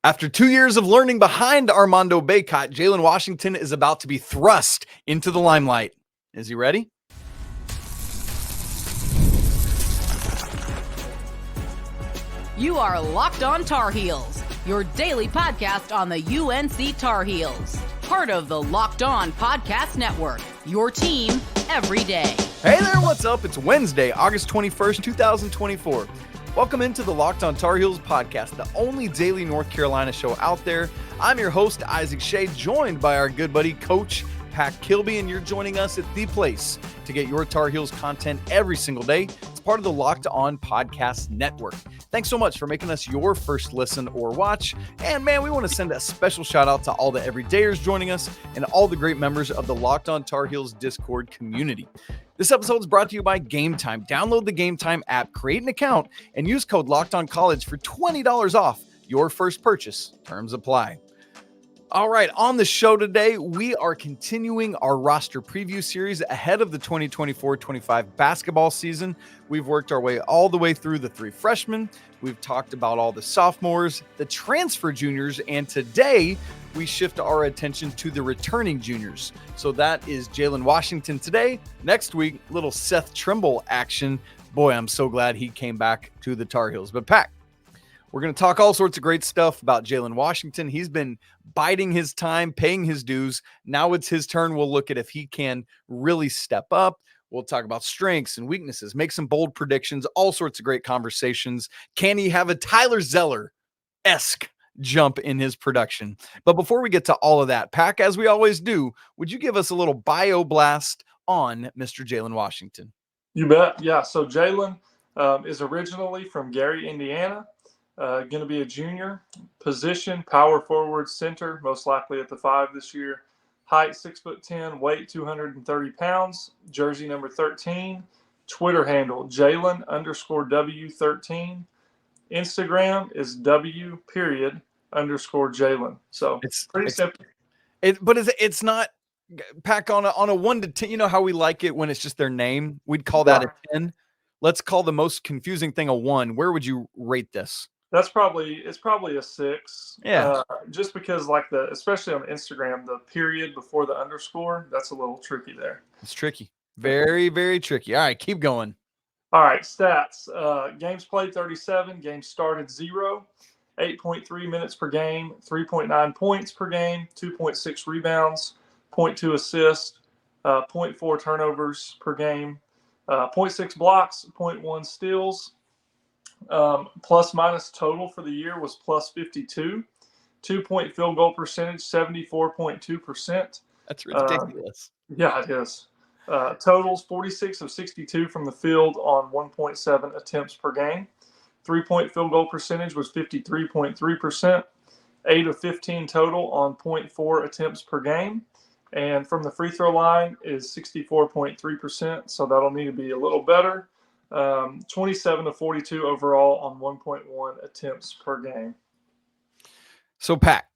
After 2 years of learning behind Armando Bacot, Jalen Washington is about to be thrust into the limelight. Is he ready? You are Locked On Tar Heels, your daily podcast on the UNC Tar Heels. Part of the Locked On Podcast Network, your team every day. Hey there, what's up? It's Wednesday, August 21st, 2024. Welcome into the Locked On Tar Heels podcast, the only daily North Carolina show out there. I'm your host, Isaac Shea, joined by our good buddy, Coach Pat Kilby, and you're joining us at the place to get your Tar Heels content every single day. It's part of the Locked On Podcast Network. Thanks so much for making us your first listen or watch. And man, we want to send a special shout out to all the everydayers joining us and all the great members of the Locked On Tar Heels Discord community. This episode is brought to you by Game Time. Download the Game Time app, create an account, and use code LOCKEDONCollege for $20 off your first purchase. Terms apply. All right, on the show today, we are continuing our roster preview series ahead of the 2024-25 basketball season. We've worked our way all the way through the three freshmen. We've talked about all the sophomores, the transfer juniors, and today we shift our attention to the returning juniors. So that is Jalen Washington today. Next week, little Seth Trimble action. Boy, I'm so glad he came back to the Tar Heels. But Pat, we're going to talk all sorts of great stuff about Jalen Washington. He's been biding his time, paying his dues. Now it's his turn. We'll look at if he can really step up. We'll talk about strengths and weaknesses, make some bold predictions, all sorts of great conversations. Can he have a Tyler Zeller-esque jump in his production? But before we get to all of that, Pack, as we always do, would you give us a little bio blast on Mr. Jalen Washington? You bet. Yeah. So Jalen is originally from Gary, Indiana. Going to be a junior. Position, power forward, center, most likely at the 5 this year. Height 6'10", weight 230 pounds. Jersey number 13. Twitter handle Jalen_W13. Instagram is W_Jalen. So it's pretty simple. But it's not Pack on a 1 to 10. You know how we like it when it's just their name? We'd call that a 10. Let's call the most confusing thing a 1. Where would you rate this? It's probably a 6. Yeah. Just because especially on Instagram, the period before the underscore, that's a little tricky there. It's tricky. Very, very tricky. All right, keep going. All right, stats. Games played 37, games started 0, 8.3 minutes per game, 3.9 points per game, 2.6 rebounds, 0.2 assists, 0.4 turnovers per game, 0.6 blocks, 0.1 steals. Plus minus total for the year was plus 52. 2-point field goal percentage, 74.2%. That's ridiculous. Yeah, it is. Totals, 46 of 62 from the field on 1.7 attempts per game. 3-point field goal percentage was 53.3%. 8 of 15 total on 0.4 attempts per game. And from the free throw line is 64.3%, so that'll need to be a little better. 27 of 42 overall on 1.1 attempts per game. So, Pat,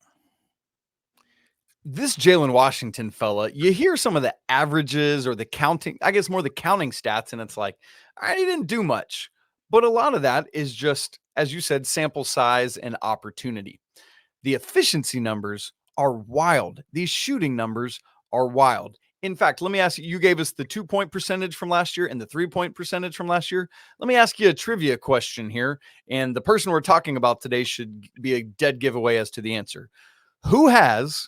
this Jalen Washington fella, you hear some of the averages or the counting, I guess more the counting stats, and it's like, all right, he didn't do much. But a lot of that is just, as you said, sample size and opportunity. The efficiency numbers are wild. These shooting numbers are wild. In fact, let me ask you, you gave us the 2-point percentage from last year and the 3-point percentage from last year. Let me ask you a trivia question here. And the person we're talking about today should be a dead giveaway as to the answer. Who has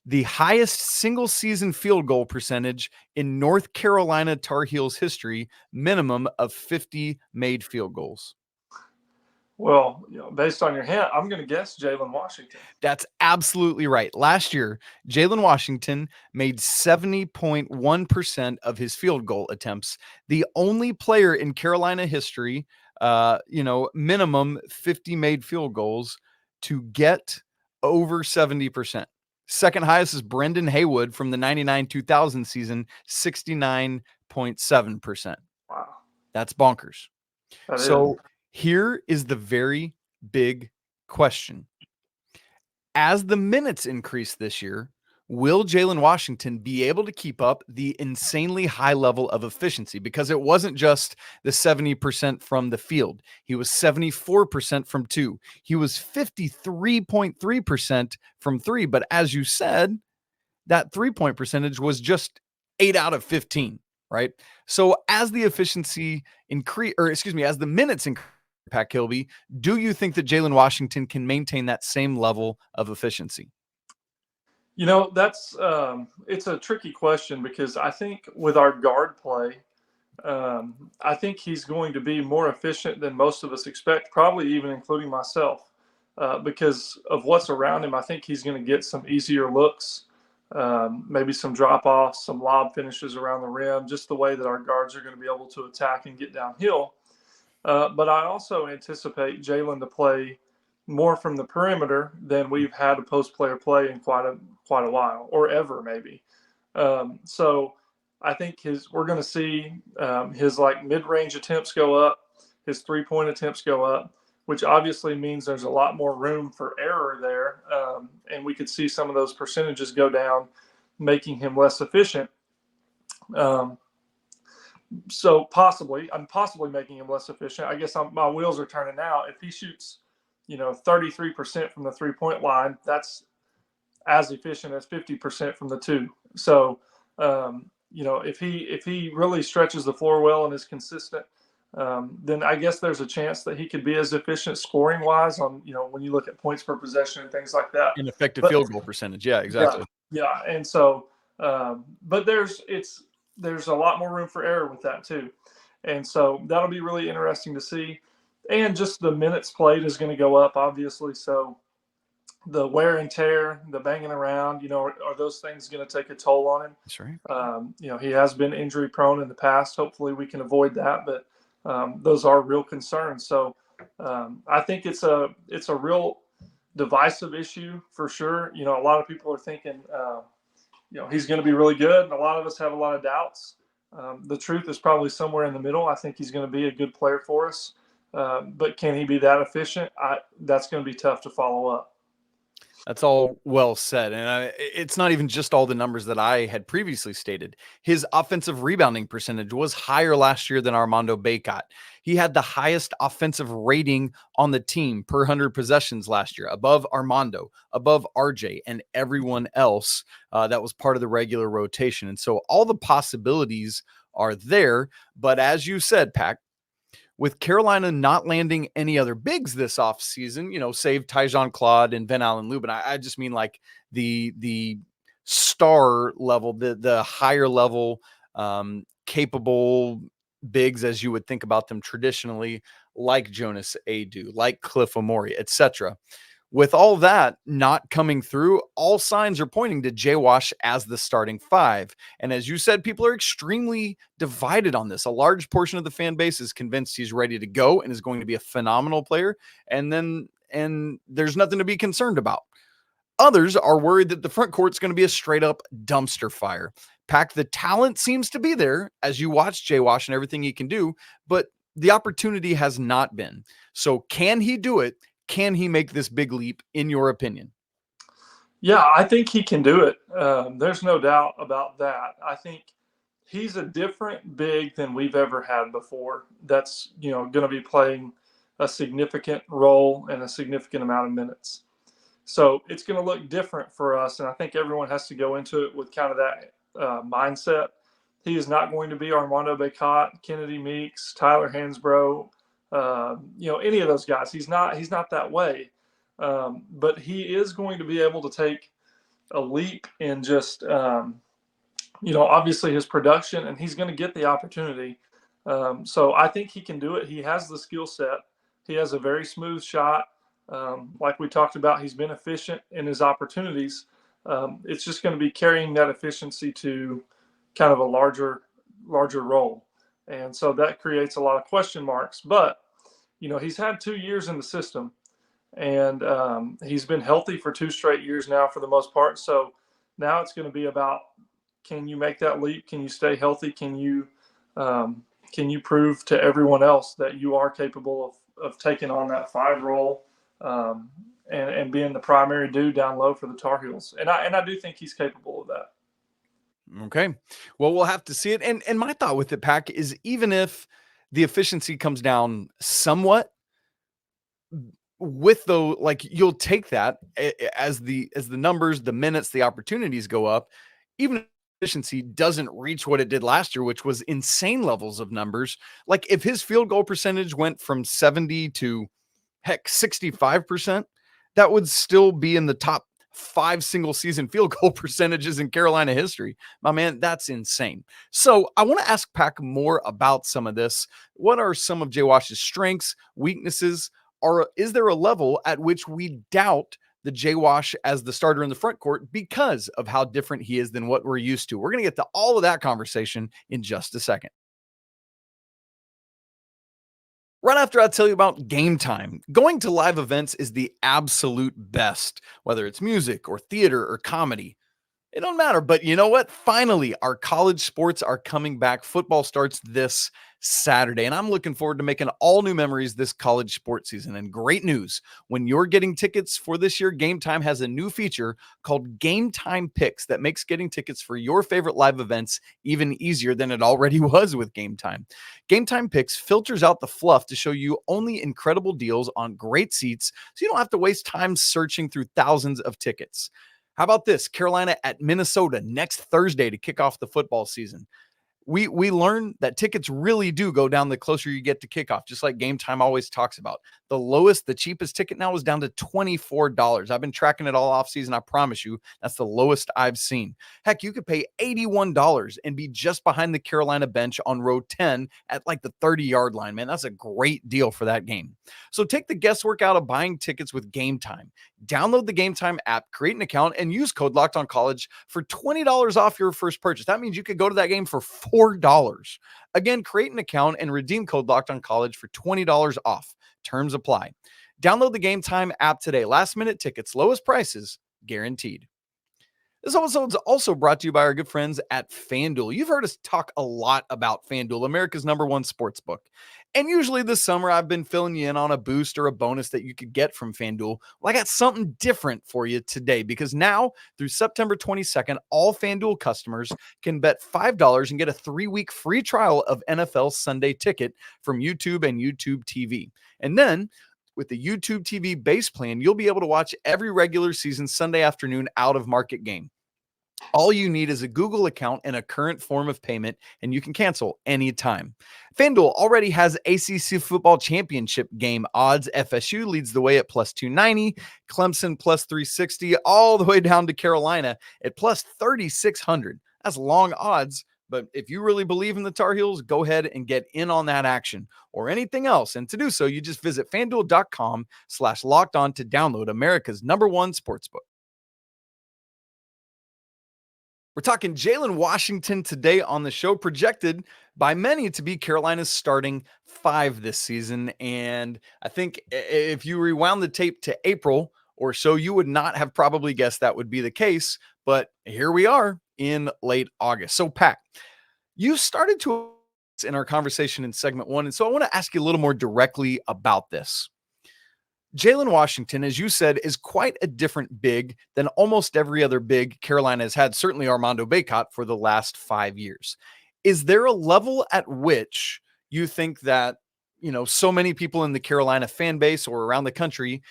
the highest single season field goal percentage in North Carolina Tar Heels history, minimum of 50 made field goals? Well, based on your hint, I'm going to guess Jalen Washington. That's absolutely right. Last year, Jalen Washington made 70.1% of his field goal attempts. The only player in Carolina history, minimum 50 made field goals to get over 70%. Second highest is Brendan Haywood from the 99-2000 season, 69.7%. Wow. That's bonkers. So here is the very big question. As the minutes increase this year, Will Jalen Washington be able to keep up the insanely high level of efficiency? Because it wasn't just the 70% from the field. He was 74% from two. He was 53.3% from three. But as you said, that 3-point percentage was just 8 out of 15, right? So as the efficiency increase, or excuse me, as the minutes increase, Pat Kilby, do you think that Jalen Washington can maintain that same level of efficiency? That's it's a tricky question because I think with our guard play, I think he's going to be more efficient than most of us expect, probably even including myself, because of what's around him. I think he's going to get some easier looks, maybe some drop-offs, some lob finishes around the rim, just the way that our guards are going to be able to attack and get downhill. But I also anticipate Jae'lyn to play more from the perimeter than we've had a post player play in quite a while, or ever maybe. So I think we're going to see his like mid-range attempts go up, his 3-point attempts go up, which obviously means there's a lot more room for error there, and we could see some of those percentages go down, making him less efficient. So I'm possibly making him less efficient. I guess my wheels are turning now. If he shoots 33% from the 3-point line, that's as efficient as 50% from the two. So, if he really stretches the floor well and is consistent, then I guess there's a chance that he could be as efficient scoring wise on, when you look at points per possession and things like that. An effective field goal percentage. Yeah, exactly. Yeah. And so, but there's a lot more room for error with that too. And so that'll be really interesting to see. And just the minutes played is going to go up, obviously. So the wear and tear, the banging around, are those things going to take a toll on him? That's right. He has been injury prone in the past. Hopefully we can avoid that, but those are real concerns. So I think it's a real divisive issue for sure. A lot of people are thinking, he's going to be really good, and a lot of us have a lot of doubts. The truth is probably somewhere in the middle. I think he's going to be a good player for us. But can he be that efficient? That's going to be tough to follow up. That's all well said. And it's not even just all the numbers that I had previously stated. His offensive rebounding percentage was higher last year than Armando Bacot. He had the highest offensive rating on the team per 100 possessions last year, above Armando, above RJ, and everyone else that was part of the regular rotation. And so all the possibilities are there. But as you said, Pac, with Carolina not landing any other bigs this offseason, save Tyjon Claude and Ven-Allen Lubin, I just mean like the star level, the higher level capable bigs as you would think about them traditionally, like Jonas Aidoo, like Cliff Omori, etc. With all that not coming through, all signs are pointing to JWash as the starting five. And as you said, people are extremely divided on this. A large portion of the fan base is convinced he's ready to go and is going to be a phenomenal player. And there's nothing to be concerned about. Others are worried that the front court's going to be a straight up dumpster fire. Pac, the talent seems to be there as you watch JWash and everything he can do, but the opportunity has not been. So can he do it? Can he make this big leap, in your opinion? Yeah, I think he can do it. There's no doubt about that. I think he's a different big than we've ever had before. That's, going to be playing a significant role and a significant amount of minutes. So it's going to look different for us. And I think everyone has to go into it with kind of that mindset. He is not going to be Armando Bacot, Kennedy Meeks, Tyler Hansbrough, any of those guys. He's not that way. But he is going to be able to take a leap in just, obviously his production, and he's going to get the opportunity. So I think he can do it. He has the skill set. He has a very smooth shot. Like we talked about, he's been efficient in his opportunities. It's just going to be carrying that efficiency to kind of a larger role. And so that creates a lot of question marks. But, he's had 2 years in the system, and he's been healthy for 2 straight years now for the most part. So now it's going to be about, can you make that leap? Can you stay healthy? Can you prove to everyone else that you are capable of taking on that 5 role and being the primary dude down low for the Tar Heels. And I do think he's capable of that. Okay. Well, we'll have to see it. And my thought with it, Pack, is even if the efficiency comes down somewhat, with though, like, you'll take that as the numbers, the minutes, the opportunities go up, even if efficiency doesn't reach what it did last year, which was insane levels of numbers. Like, if his field goal percentage went from 70 to heck 65%, that would still be in the top 5 single season field goal percentages in Carolina history. My man, that's insane. So I want to ask Pack more about some of this. What are some of JWash's strengths, weaknesses? Or is there a level at which we doubt the JWash as the starter in the front court because of how different he is than what we're used to? We're going to get to all of that conversation in just a second. Right after I tell you about Game Time, going to live events is the absolute best, whether it's music or theater or comedy. It don't matter, but you know what? Finally, our college sports are coming back. Football starts this Saturday, and I'm looking forward to making all new memories this college sports season. And great news, when you're getting tickets for this year, Game Time has a new feature called Game Time Picks that makes getting tickets for your favorite live events even easier than it already was with Game Time. Game Time Picks filters out the fluff to show you only incredible deals on great seats, so you don't have to waste time searching through thousands of tickets. How about this? Carolina at Minnesota next Thursday to kick off the football season. We learn that tickets really do go down the closer you get to kickoff, just like Game Time always talks about. The cheapest ticket now is down to $24. I've been tracking it all off season. I promise you, that's the lowest I've seen. Heck, you could pay $81 and be just behind the Carolina bench on row 10 at like the 30-yard line, man. That's a great deal for that game. So take the guesswork out of buying tickets with Game Time. Download the Game Time app, create an account, and use code LOCKEDONCollege for $20 off your first purchase. That means you could go to that game for $4. Again, create an account and redeem code LOCKEDONCollege for $20 off. Terms apply. Download the Game Time app today. Last minute tickets, lowest prices guaranteed. This episode is also brought to you by our good friends at FanDuel. You've heard us talk a lot about FanDuel, America's #1 sports book. And usually this summer, I've been filling you in on a boost or a bonus that you could get from FanDuel. Well, I got something different for you today, because now through September 22nd, all FanDuel customers can bet $5 and get a 3-week free trial of NFL Sunday Ticket from YouTube and YouTube TV. And then with the YouTube TV base plan, you'll be able to watch every regular season Sunday afternoon out-of-market game. All you need is a Google account and a current form of payment, and you can cancel anytime. FanDuel already has ACC football championship game odds. FSU leads the way at plus 290, Clemson plus 360, all the way down to Carolina at plus 3,600. That's long odds. But if you really believe in the Tar Heels, go ahead and get in on that action or anything else. And to do so, you just visit FanDuel.com/lockedon to download America's #1 sportsbook. We're talking Jalen Washington today on the show, projected by many to be Carolina's starting 5 this season. And I think if you rewound the tape to April or so, you would not have probably guessed that would be the case. But here we are in late August. So, Pat, you started to in our conversation in segment 1. And so I want to ask you a little more directly about this. Jalen Washington, as you said, is quite a different big than almost every other big Carolina has had, certainly Armando Bacot, for the last 5 years. Is there a level at which you think that, so many people in the Carolina fan base or around the country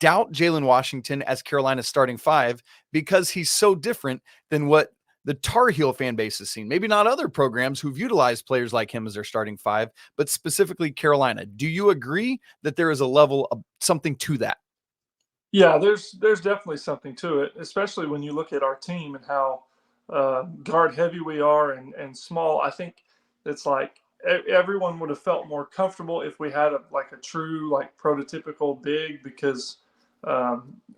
doubt Jalen Washington as Carolina's starting 5 because he's so different than what the Tar Heel fan base has seen? Maybe not other programs who've utilized players like him as their starting 5, but specifically Carolina. Do you agree that there is a level of something to that? Yeah, there's definitely something to it, especially when you look at our team and how guard heavy we are and small. I think it's like everyone would have felt more comfortable if we had a true prototypical big, because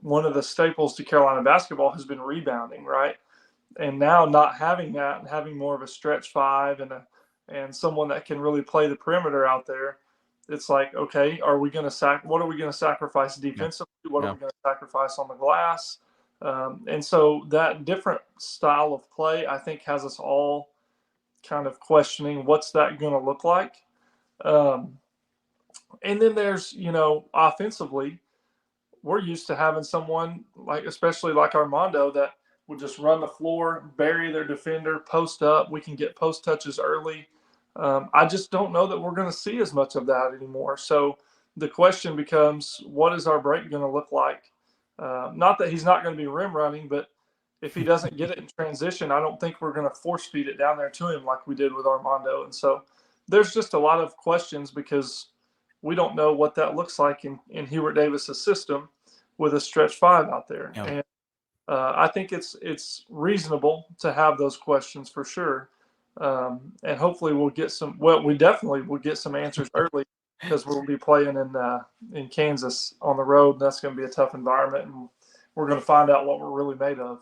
one of the staples to Carolina basketball has been rebounding, right? And now not having that and having more of a stretch 5 and someone that can really play the perimeter out there, it's like, okay, are we going to what are we going to sacrifice defensively? What are we going to sacrifice on the glass? And so that different style of play, I think, has us all kind of questioning what's that going to look like. And then there's, offensively, we're used to having someone especially like Armando, that would just run the floor, bury their defender, post up. We can get post touches early. I just don't know that we're going to see as much of that anymore. So the question becomes, what is our break going to look like? Not that he's not going to be rim running, but if he doesn't get it in transition, I don't think we're going to force feed it down there to him like we did with Armando. And so there's just a lot of questions because we don't know what that looks like in Hubert Davis's system with a stretch five out there. Yeah. And I think it's reasonable to have those questions for sure. And hopefully we'll get we definitely will get some answers early, because we'll be playing in Kansas on the road. That's going to be a tough environment, and we're going to find out what we're really made of.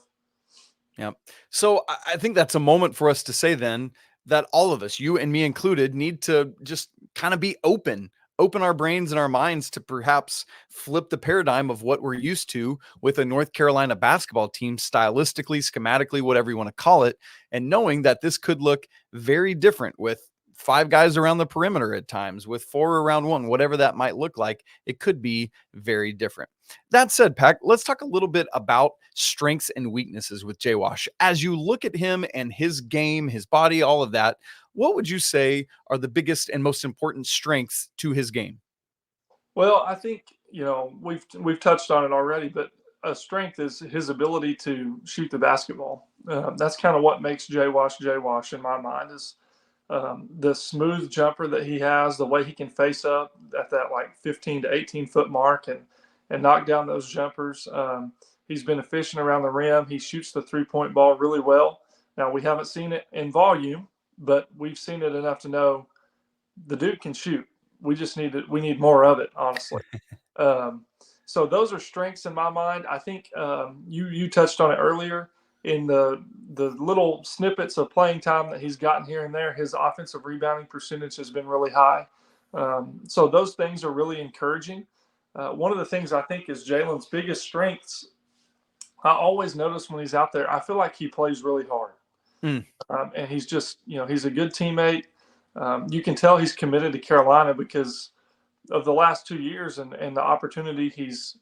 Yeah. So I think that's a moment for us to say then that all of us, you and me included, need to just kind of be open our brains and our minds to perhaps flip the paradigm of what we're used to with a North Carolina basketball team, stylistically, schematically, whatever you want to call it, and knowing that this could look very different with 5 guys around the perimeter at times, with 4 around 1, whatever that might look like. It could be very different. That said, Pack, let's talk a little bit about strengths and weaknesses with JWash. As you look at him and his game, his body, all of that, what would you say are the biggest and most important strengths to his game? Well, I think, we've touched on it already, but a strength is his ability to shoot the basketball. That's kind of what makes JWash in my mind, is the smooth jumper that he has, the way he can face up at that 15 to 18 foot mark and knock down those jumpers. He's been efficient around the rim. He shoots the 3-point ball really well. Now, we haven't seen it in volume, but we've seen it enough to know the dude can shoot. We just we need more of it, honestly. So those are strengths in my mind. I think you touched on it earlier. In the little snippets of playing time that he's gotten here and there, his offensive rebounding percentage has been really high. So those things are really encouraging. One of the things I think is Jae'lyn's biggest strengths, I always notice when he's out there, I feel like he plays really hard. And he's just, he's a good teammate. You can tell he's committed to Carolina because of the last 2 years and the opportunity he's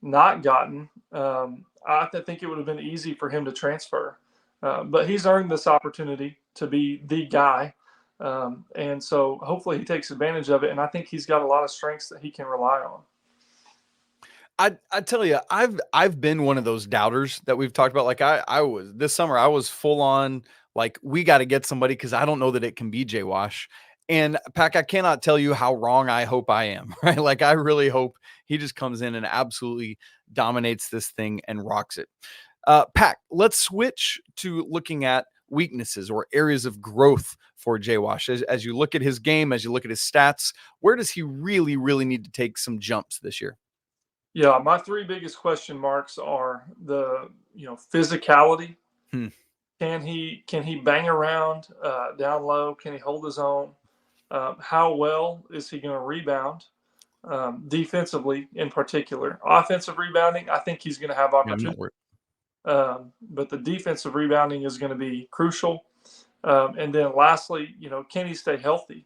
not gotten. I think it would have been easy for him to transfer. But he's earned this opportunity to be the guy. And so hopefully he takes advantage of it. And I think he's got a lot of strengths that he can rely on. I tell you, I've been one of those doubters that we've talked about. Like I was this summer, I was full on we got to get somebody because I don't know that it can be JWash. And Pack, I cannot tell you how wrong I hope I am, right? I really hope he just comes in and absolutely dominates this thing and rocks it. Pack, let's switch to looking at weaknesses or areas of growth for JWash. As you look at his game, as you look at his stats, where does he really, really need to take some jumps this year? Yeah, my 3 biggest question marks are the physicality. Can he bang around down low? Can he hold his own? How well is he going to rebound? Defensively, in particular, offensive rebounding, I think he's going to have opportunity. But the defensive rebounding is going to be crucial. And then lastly, can he stay healthy?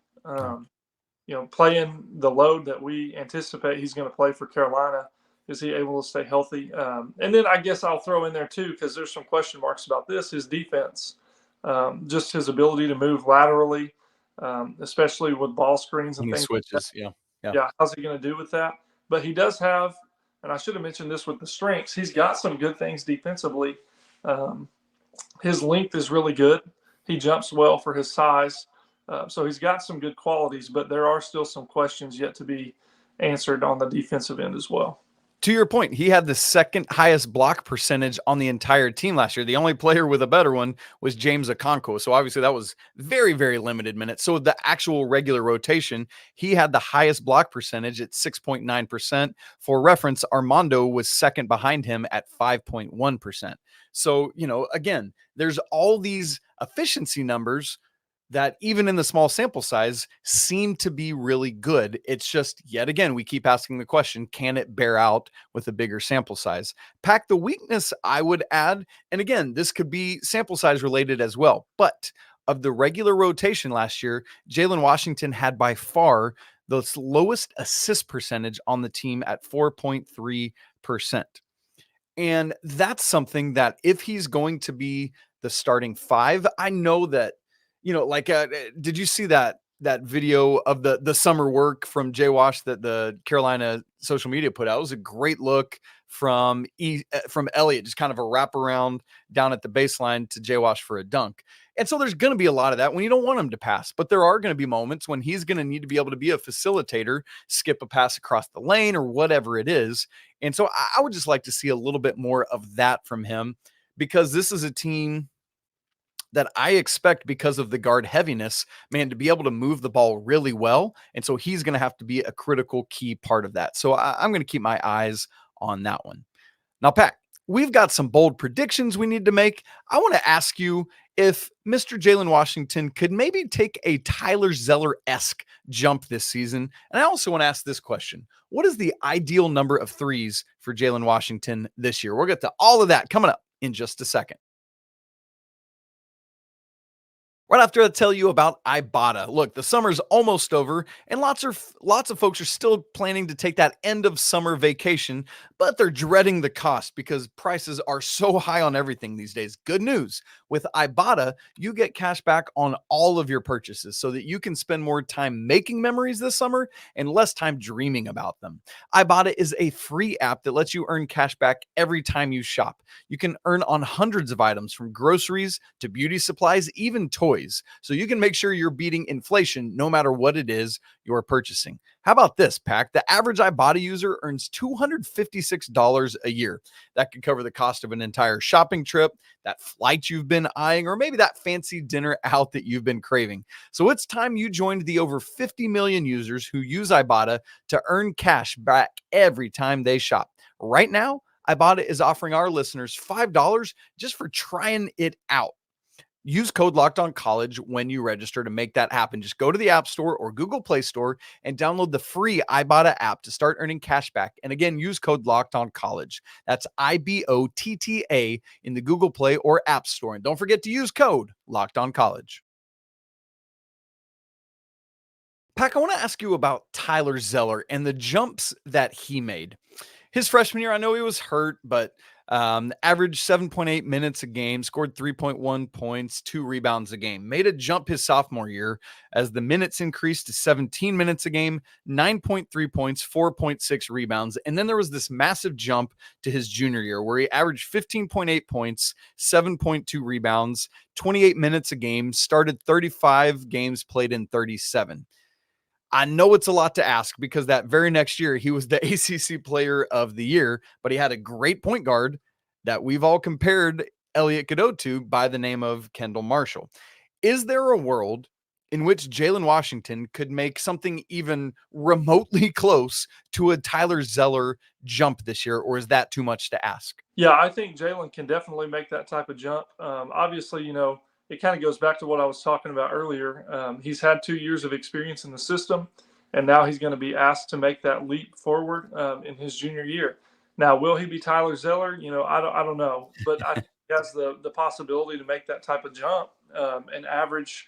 Playing the load that we anticipate he's going to play for Carolina, is he able to stay healthy? And then I guess I'll throw in there too, because there's some question marks about this, his defense, just his ability to move laterally, especially with ball screens and things. Switches, like yeah. How's he going to do with that? But he does have, and I should have mentioned this with the strengths, he's got some good things defensively. His length is really good. He jumps well for his size. So he's got some good qualities, but there are still some questions yet to be answered on the defensive end as well. To your point, he had the second highest block percentage on the entire team last year. The only player with a better one was James Okonkwo. So obviously that was very, very limited minutes. So the actual regular rotation, he had the highest block percentage at 6.9%. For reference, Armando was second behind him at 5.1%. So, again, there's all these efficiency numbers that even in the small sample size seem to be really good. It's just, yet again, we keep asking the question, can it bear out with a bigger sample size? Pack, the weakness I would add, and again, this could be sample size related as well, but of the regular rotation last year, Jalen Washington had by far the lowest assist percentage on the team at 4.3%. 50%. And that's something that if he's going to be the starting five, I know that, did you see that video of the summer work from JWash that the Carolina social media put out? It was a great look from Elliot, just kind of a wraparound down at the baseline to JWash for a dunk. And so there's going to be a lot of that when you don't want him to pass, but there are going to be moments when he's going to need to be able to be a facilitator, skip a pass across the lane or whatever it is. And so I would just like to see a little bit more of that from him, because this is a team that I expect, because of the guard heaviness, man, to be able to move the ball really well. And so he's going to have to be a critical key part of that. So I'm going to keep my eyes on that one. Now, Pat, we've got some bold predictions we need to make. I want to ask you if Mr. Jalen Washington could maybe take a Tyler Zeller-esque jump this season. And I also want to ask this question: what is the ideal number of threes for Jalen Washington this year? We'll get to all of that coming up in just a second. Right after I tell you about Ibotta. Look, the summer's almost over, and lots of folks are still planning to take that end of summer vacation, but they're dreading the cost because prices are so high on everything these days. Good news: with Ibotta, you get cash back on all of your purchases so that you can spend more time making memories this summer and less time dreaming about them. Ibotta is a free app that lets you earn cash back every time you shop. You can earn on hundreds of items, from groceries to beauty supplies, even toys. So you can make sure you're beating inflation no matter what it is you're purchasing. How about this, Pack? The average Ibotta user earns $256 a year. That could cover the cost of an entire shopping trip, that flight you've been eyeing, or maybe that fancy dinner out that you've been craving. So it's time you joined the over 50 million users who use Ibotta to earn cash back every time they shop. Right now, Ibotta is offering our listeners $5 just for trying it out. Use code LOCKEDONCollege when you register to make that happen. Just go to the App Store or Google Play Store and download the free Ibotta app to start earning cash back. And again, use code LOCKEDONCollege. That's IBOTTA in the Google Play or App Store. And don't forget to use code LOCKEDONCollege. Pack, I want to ask you about Tyler Zeller and the jumps that he made. His freshman year, I know he was hurt, but averaged 7.8 minutes a game, scored 3.1 points, 2 rebounds a game. Made a jump his sophomore year as the minutes increased to 17 minutes a game, 9.3 points, 4.6 rebounds. And then there was this massive jump to his junior year where he averaged 15.8 points, 7.2 rebounds, 28 minutes a game, started 35 games, played in 37. I know it's a lot to ask because that very next year he was the ACC player of the year, but he had a great point guard that we've all compared Elliot Cadeau to by the name of Kendall Marshall. Is there a world in which Jalen Washington could make something even remotely close to a Tyler Zeller jump this year, or is that too much to ask? Yeah, I think Jae'lyn can definitely make that type of jump. Obviously, it kind of goes back to what I was talking about earlier. He's had 2 years of experience in the system, and now he's going to be asked to make that leap forward in his junior year. Now, will he be Tyler Zeller? I don't know, but I think he has the possibility to make that type of jump and average,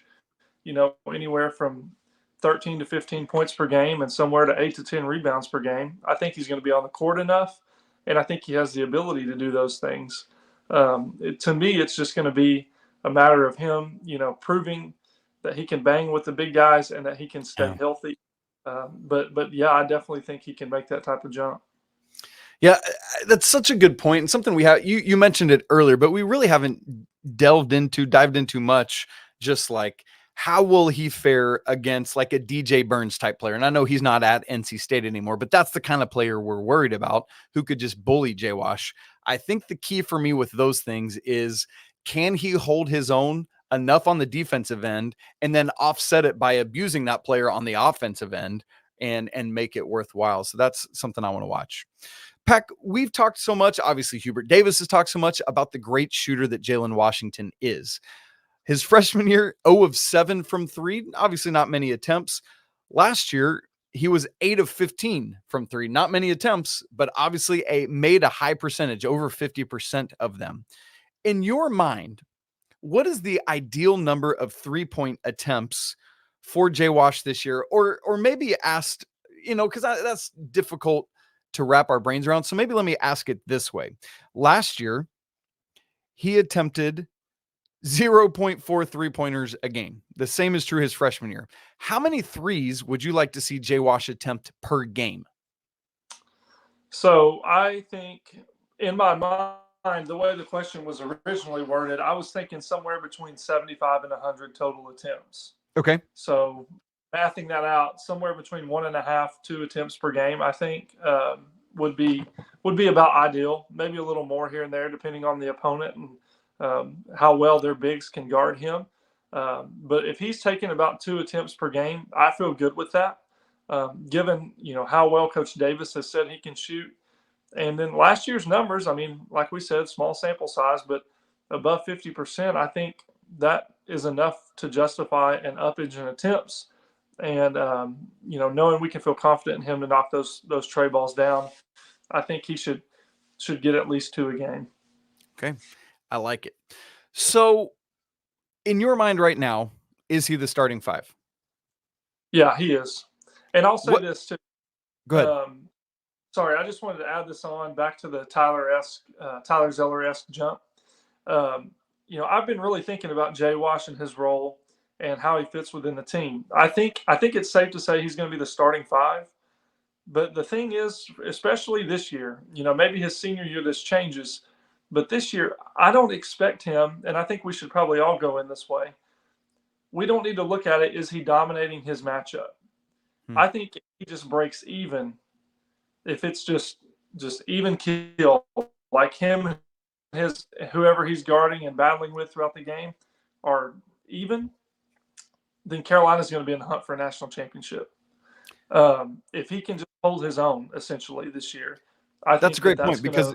anywhere from 13 to 15 points per game and somewhere to 8 to 10 rebounds per game. I think he's going to be on the court enough, and I think he has the ability to do those things. To me, it's just going to be a matter of him, proving that he can bang with the big guys and that he can stay healthy. But yeah, I definitely think he can make that type of jump. Yeah, that's such a good point, and something we have. You mentioned it earlier, but we really haven't dived into much. Just like, how will he fare against like a DJ Burns type player? And I know he's not at NC State anymore, but that's the kind of player we're worried about, who could just bully JWash. I think the key for me with those things is, can he hold his own enough on the defensive end and then offset it by abusing that player on the offensive end and make it worthwhile? So that's something I want to watch. Peck, we've talked so much. Obviously, Hubert Davis has talked so much about the great shooter that Jalen Washington is. His freshman year, 0 of 7 from 3. Obviously, not many attempts. Last year, he was 8 of 15 from 3. Not many attempts, but obviously made a high percentage, over 50% of them. In your mind, what is the ideal number of 3-point attempts for JWash this year? Or maybe asked, because that's difficult to wrap our brains around. So maybe let me ask it this way. Last year, he attempted 0.4 3-pointers a game. The same is true his freshman year. How many threes would you like to see JWash attempt per game? So I think in my mind, the way the question was originally worded, I was thinking somewhere between 75 and 100 total attempts. Okay. So mathing that out, somewhere between 1.5, 2 attempts per game, I think would be about ideal. Maybe a little more here and there, depending on the opponent and how well their bigs can guard him. But if he's taking about 2 attempts per game, I feel good with that. Given how well Coach Davis has said he can shoot, and then last year's numbers, I mean, like we said, small sample size, but above 50%, I think that is enough to justify an uppage in attempts. And knowing we can feel confident in him to knock those tray balls down, I think he should get at least 2 a game. Okay, I like it. So, in your mind right now, is he the starting 5? Yeah, he is. And I'll say this too. Go ahead. Sorry, I just wanted to add this on back to the Tyler Zeller-esque jump. I've been really thinking about JWash and his role and how he fits within the team. I think it's safe to say he's going to be the starting 5. But the thing is, especially this year, maybe his senior year this changes, but this year I don't expect him, and I think we should probably all go in this way. We don't need to look at it, is he dominating his matchup? I think he just breaks even. If it's just even kill, like him, whoever he's guarding and battling with throughout the game are even, then Carolina's going to be in the hunt for a national championship. If he can just hold his own, essentially, this year, I think that's a great point because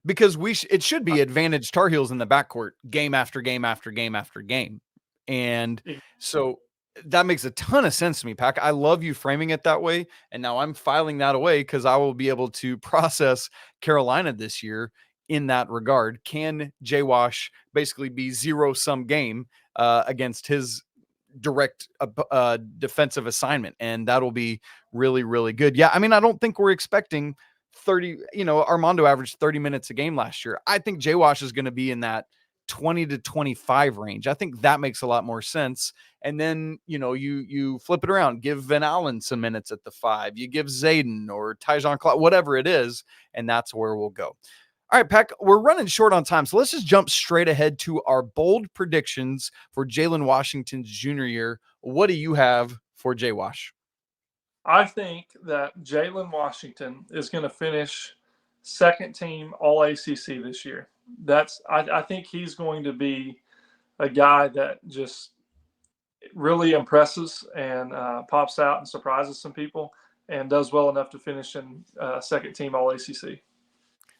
because it should be advantage Tar Heels in the backcourt game after game after game after game, and so that makes a ton of sense to me, Pack. I love you framing it that way, and now I'm filing that away because I will be able to process Carolina this year in that regard. Can JWash basically be zero-sum game against his direct defensive assignment? And that'll be really, really good. Yeah, I mean, I don't think we're expecting 30, Armando averaged 30 minutes a game last year. I think JWash is going to be in that 20 to 25 range. I think that makes a lot more sense. And then, you flip it around, give Ven-Allen some minutes at the 5, you give Zayden or Tyjon Clark, whatever it is, and that's where we'll go. All right, Peck, we're running short on time, so let's just jump straight ahead to our bold predictions for Jalen Washington's junior year. What do you have for JWash? I think that Jalen Washington is going to finish second team All ACC this year. I think he's going to be a guy that just really impresses and pops out and surprises some people and does well enough to finish in second team All ACC.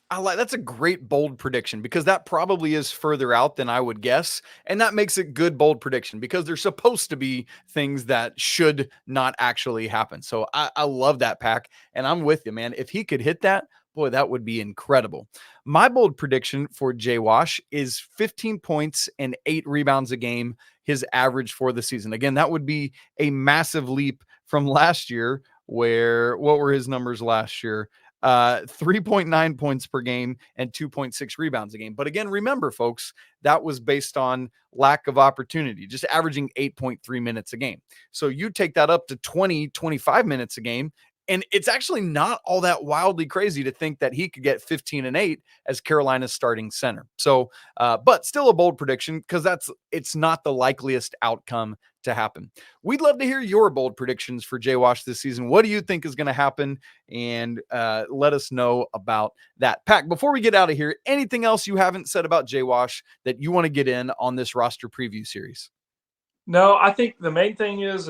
That's a great bold prediction because that probably is further out than I would guess. And that makes it good bold prediction because there's supposed to be things that should not actually happen. So I love that, Pack. And I'm with you, man. If he could hit that, boy, that would be incredible. My bold prediction for JWash is 15 points and 8 rebounds a game, his average for the season. Again, that would be a massive leap from last year what were his numbers last year? 3.9 points per game and 2.6 rebounds a game. But again, remember, folks, that was based on lack of opportunity, just averaging 8.3 minutes a game. So you take that up to 25 minutes a game, and it's actually not all that wildly crazy to think that he could get 15 and 8 as Carolina's starting center. So, but still a bold prediction because it's not the likeliest outcome to happen. We'd love to hear your bold predictions for JWash this season. What do you think is going to happen? And let us know about that. Pack, before we get out of here, anything else you haven't said about JWash that you want to get in on this roster preview series? No, I think the main thing is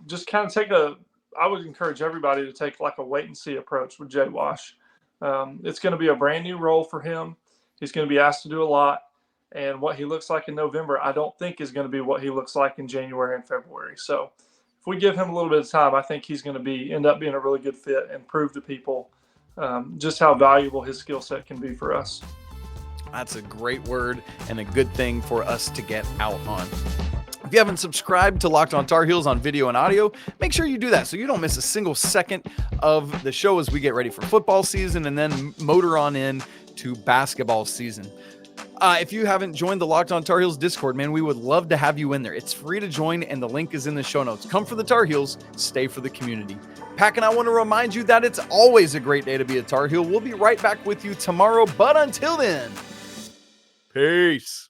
just kind of I would encourage everybody to take like a wait and see approach with JWash. It's going to be a brand new role for him. He's going to be asked to do a lot. And what he looks like in November, I don't think is going to be what he looks like in January and February. So if we give him a little bit of time, I think he's going to end up being a really good fit and prove to people just how valuable his skill set can be for us. That's a great word and a good thing for us to get out on. If you haven't subscribed to Locked On Tar Heels on video and audio, make sure you do that so you don't miss a single second of the show as we get ready for football season and then motor on in to basketball season. If you haven't joined the Locked On Tar Heels Discord, man, we would love to have you in there. It's free to join, and the link is in the show notes. Come for the Tar Heels, stay for the community. Pack and I want to remind you that it's always a great day to be a Tar Heel. We'll be right back with you tomorrow, but until then, peace.